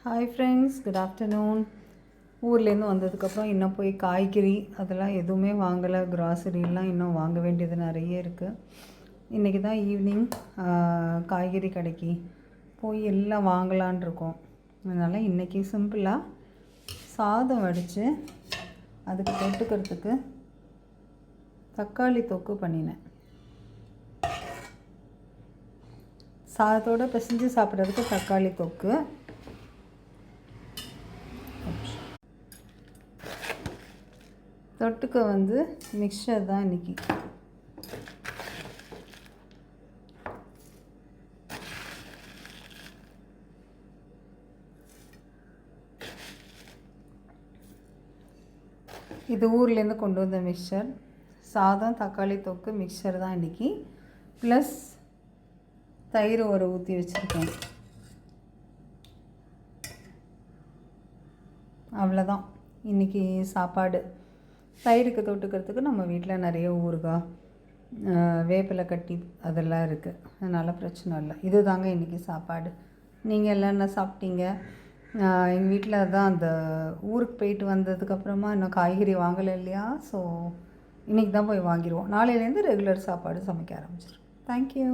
Hi friends, good afternoon. ஊர்லேருந்து வந்ததுக்கப்புறம் இன்னும் போய் காய்கறி அதெல்லாம் எதுவுமே வாங்கலை. கிராசரிலாம் இன்னும் வாங்க வேண்டியது நிறைய இருக்குது. இன்றைக்கி தான் ஈவினிங் காய்கறி கடைக்கு போய் எல்லாம் வாங்கலான் இருக்கோம். அதனால் இன்றைக்கி சிம்பிளாக சாதம் வடித்து அதுக்கு தொட்டுக்கிறதுக்கு தக்காளி தொக்கு பண்ணினேன். சாதத்தோடு பிசைஞ்சு சாப்பிட்றதுக்கு தக்காளி தொக்கு. தொட்டுக்க மிக்சர் தான் இன்றைக்கி. இது ஊர்லேருந்து கொண்டு வந்த மிக்சர். சாதம், தக்காளி தொக்கு, மிக்சர் தான் இன்றைக்கி. ப்ளஸ் தயிர் ஒரு ஊற்றி வச்சுருக்கேன். அவ்வளோதான் இன்றைக்கி சாப்பாடு. தயிருக்கு தொட்டுக்கிறதுக்கு நம்ம வீட்டில் நிறைய ஊறுகாய், வேப்பிலை கட்டி அதெல்லாம் இருக்குது. அதனால் பிரச்சனை இல்லை. இது தாங்க இன்றைக்கி சாப்பாடு. நீங்கள் எல்லாம் என்ன சாப்பிட்டீங்க? எங்கள் வீட்டில் தான் அந்த ஊருக்கு போயிட்டு வந்ததுக்கப்புறமா இன்னும் காய்கறி வாங்கலை இல்லையா? ஸோ இன்றைக்கி தான் போய் வாங்கிடுவோம். நாளையிலேருந்து ரெகுலர் சாப்பாடு சமைக்க ஆரம்பிச்சிடும். தேங்க்யூ.